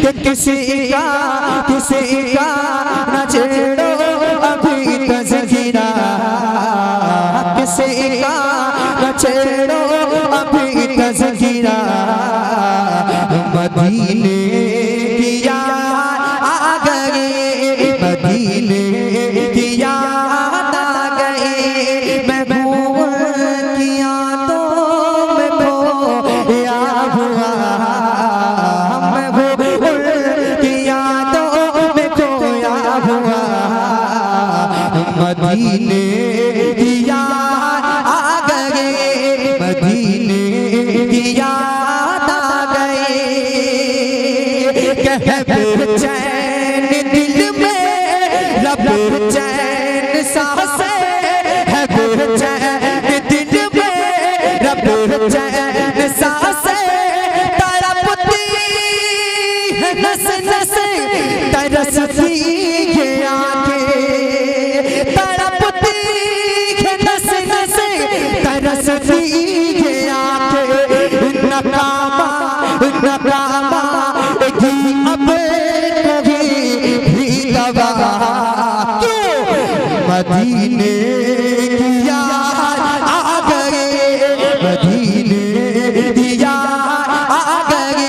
कि किसी का न छेड़ो अभी तज़किरा, किसी का न छेड़ो अभी तज़किरा। मदीने की याद आ गई, मदीने की याद आ गई, मैं भूल किया तो मैं खोया हुआ, मैं भूल किया तो मैं खोया हुआ। मदीने की याद आ गई, मदीने की याद आ गई। कह बेचैन दिल में लब चैन सांसें है, बेचैन दिल में लब चैन सांसें तड़पती है, नस नस तरसती ये आंखें, तड़पती है नस नस तरसती ये आंखें। नकामा नकामा की अब कभी भी दवा क्यों, मदीने की याद आ गई, मदीने की याद आ गई।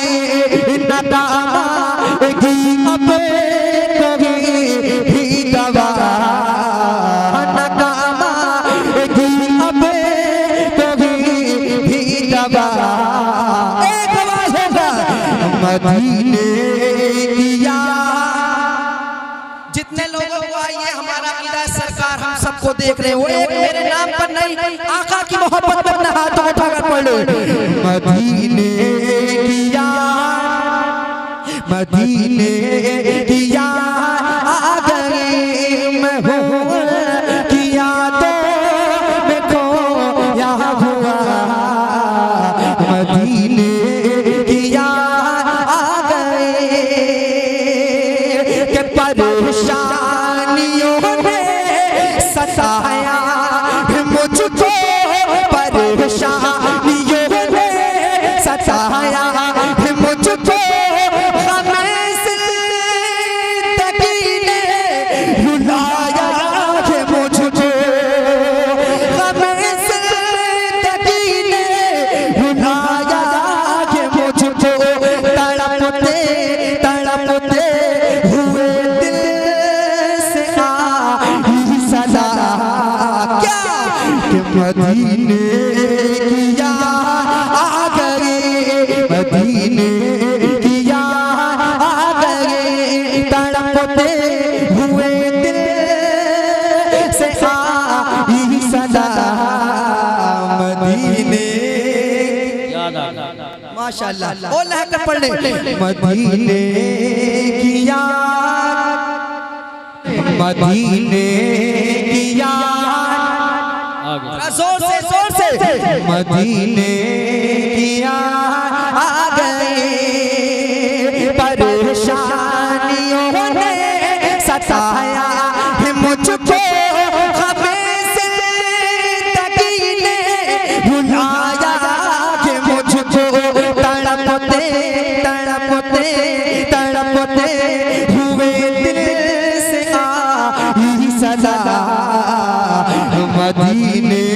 नकामा की अब कभी भी दवा, नकामा की अब कभी भी दवा। एक आवाज होगा, मदीने की याद। जितने लोगों को आइए, हमारा अकीदा सरकार हम सबको देख रहे हो, एक मेरे नाम पर नहीं आका की मोहब्बत में अपना हाथ उठाकर पढ़ लो। मदीने की याद, मदीने की याद आ गई, मैं भूल किया तो मैं खोया हुआ। मदीने की याद आ गई कि परेशानियों ने सताया मुझको, परेशानियों ने सताया मुझको, हमें ज़िंदगी ने रुलाया है मुझको, हमें ज़िंदगी ने रुलाया है मुझको। तड़पते तड़पते हुए दिल से आई सदा क्या, कि मदीने की याद आ गई, मदीने की याद आ गई। तड़पते हुए दिल से आई सदा, मदीने माशाअल्लाह ओ लहकर पढ़ ले। मदीने की याद, मदीने की याद, जोर से मदीने की याद आ गई। परेशानियों ने सताया है मुझको, हमें ज़िंदगी ने रुलाया है मुझको। तड़पते तड़पते तड़पते हुए दिल से आई सदा, मदीने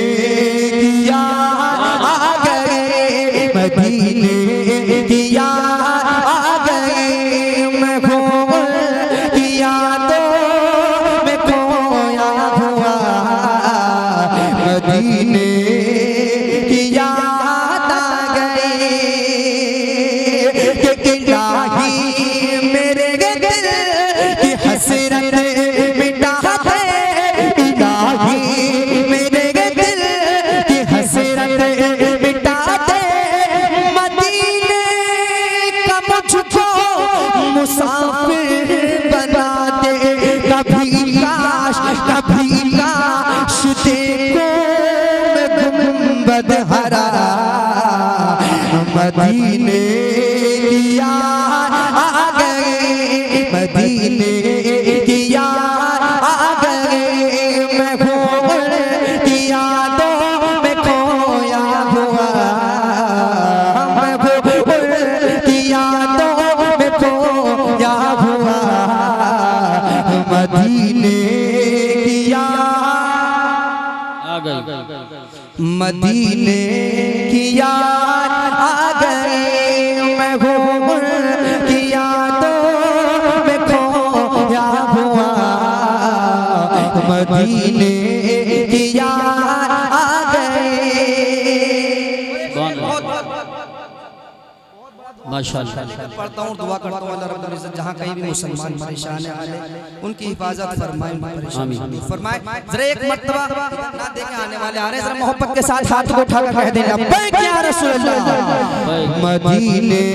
की याद आ गई, मदीने की याद आ गई। मैं भूल किया तो मैं खोया हुआ, मदीने की याद आ गई। कि इलाही मेरे दिल की हसरत मिटा दे, इलाही मेरे दिल की हसरत मिटा दे। मदीने का मुझको मुसाफिर बना दे, कभी काश देखो मैं गुंबद हरा। मदीने की याद आ गई, मदीने की याद आ गई। मैं भूल की यादों में खोया हुआ, मैं भूल की यादों में खोया मदीने की याद आ गई, मैं घूम की यादों में खोया हुआ। मदीने की याद आ गई। माशाअल्लाह पढ़ता हूँ, दुआ करता हूँ अल्लाह रब्बुल इज्जत जहाँ कहीं भी मुसलमान परेशान है उनकी हिफाजत फरमाए, परेशानी फरमाए। जरा एक मर्तबा ना देखे आने वाले आ रहे हैं, जरा मोहब्बत के साथ हाथ को उठाकर कह देना लब्बैक या रसूल अल्लाह। मदीने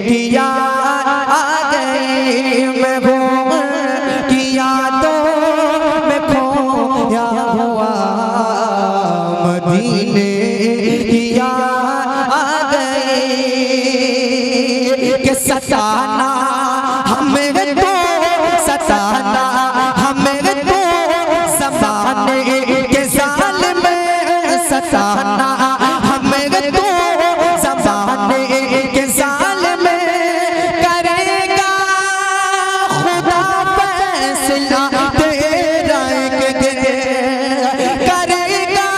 की याद आ गई, मैं घूम की यादों में खोया हुआ। मदीने की याद आ गई कि सताना हमें तो, सताना हमें तो ज़माने के ज़ालिम में, सताना हमें तो ज़माने के ज़ालिम में। करेगा खुदा फैसला तेरा एक दिन, करेगा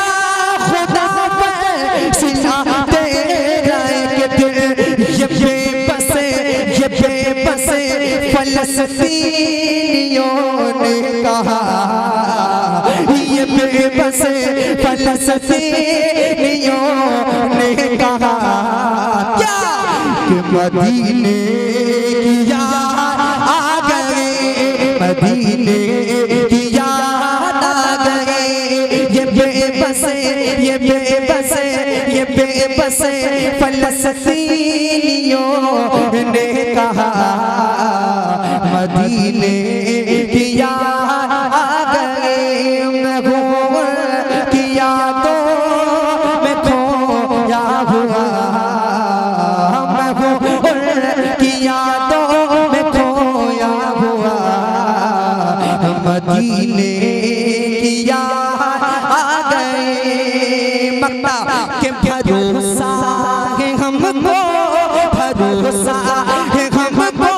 खुदा फैसला तेरा एक दिन। ये बेबसे फलस्तीनियों ने कहा, ये बेबसे फलस्तीनियों ने कहा क्या कि मदीने की याद आ गई, मदीने की याद आ गई। ये बेबसे फलस्तीनियों ने कहा, मदीने की याद आ गई। मैं घूम की यादों में खोया हुआ, मैं घूम की यादों में खोया हुआ। मदीने की याद आ गई। मक्ता के भरोसा है हमको, भरोसा है हमको,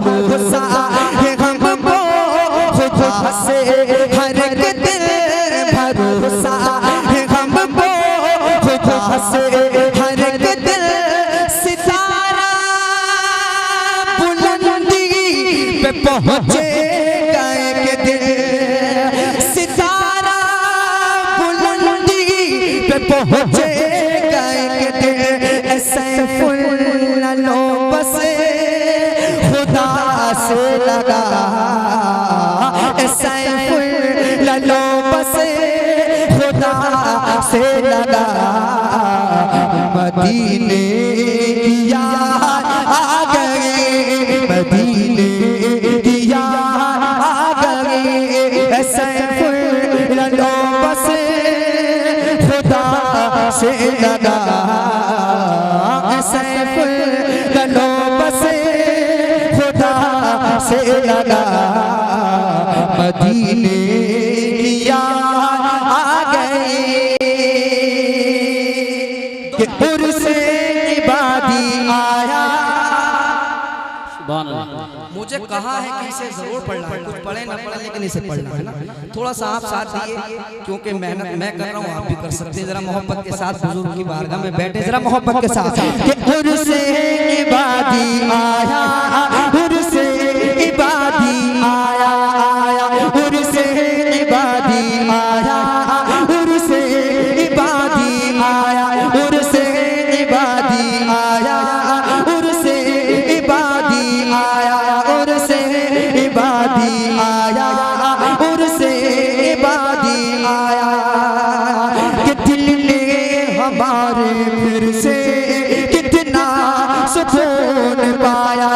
भरोसा है हमको खुदा से हर एक दिल, भरोसा है हमको खुदा से हर एक दिल। सितारा बुलंदी पे पहुँचेगा एक दिन, सितारा बुलंदी पे पहुँचेगा एक दिन। सैफुल बस खुदा से लगा, सैफुल बस खुदा से लगा। मदीने की याद आ गई, मदीने की याद आ गई। सैफुल बस खुदा से लगा, सैफुल बस खुदा से लगा। मदीने की याद आ गई कि उर्से इबादी आया। मुझे कहा है कि इसे जरूर पढ़ना है, कुछ पढ़े ना पढ़े लेकिन इसे पढ़ना है ना। थोड़ा सा आप साथ दिए, क्योंकि मेहनत मैं कर रहा हूँ, आप भी कर सकते हैं। जरा मोहब्बत के साथ हुजूर की बारगाह में बैठे, जरा मोहब्बत के साथ कि उर्से इबादी आया, उर्से इबादी आया, आया उर्से इबादी आया, उर्से इबादी आया, उर्से इबादी आया, उर्से इबादी आया, उर्से इबादी आया, उर्से इबादी आया। कि दिल ने हमारे फिर से कितना सुकून पाया,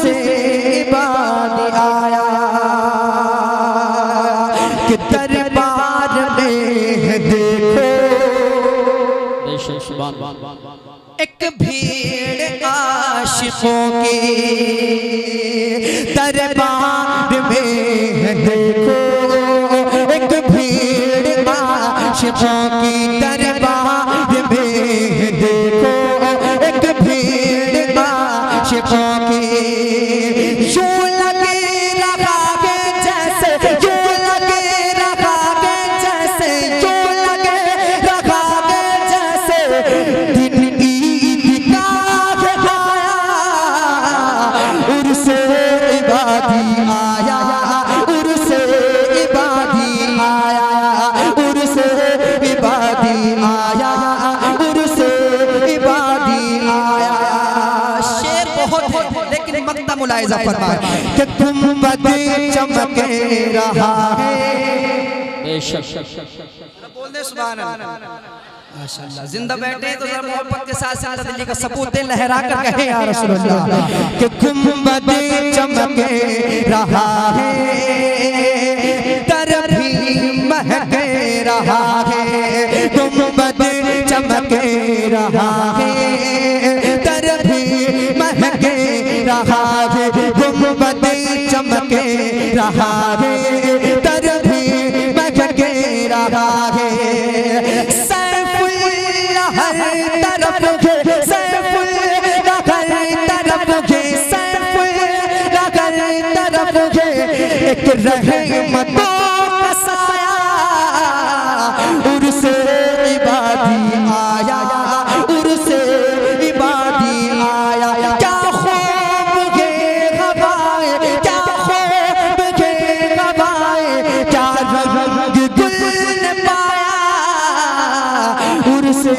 उर्से इबादी आया कि दरबार में देखो एक भीड़ आशिकों की, दरबार में देखो एक भीड़ आशिकों की, दरबार में देखो एक भीड़ आशिकों की। यूं लगे रहा है जैसे, यूं लगे रहा है जैसे, यूं लगे रहा है जैसे दिन ईद का आया, उर्से इबादी आया, उर्से इबादी आया, उर्से इबादी आया, उर्से इबादी आया। शेर बहुत है लेकिन मक्ता मुलाहिजा फरमाए कि गुंबद चमके रहा है। बोल दे सुभान अल्लाह, माशाअल्लाह। जिंदा बैठे तो जरा मोहब्बत के साथ साथ दिल्ली का सबूत दे, लहरा कर कहे या रसूल अल्लाह कि गुंबद चमके रहा है, दर भी महके रहा है, गुंबद चमके रहा है, दर भी महके रहा है, गुंबद चमके रहा है, दर भी महके रहा है। हर तरफ है सैफुल्लाह, हर तरफ है सैफुल्लाह, हर तरफ है एक रहमतों का साया, उर्से इबादी आया, उर्से इबादी आया। क्या ख्वाब के हवाएं, क्या ख्वाब के हवाएं, क्या रंग गुल ने पाया, उर्से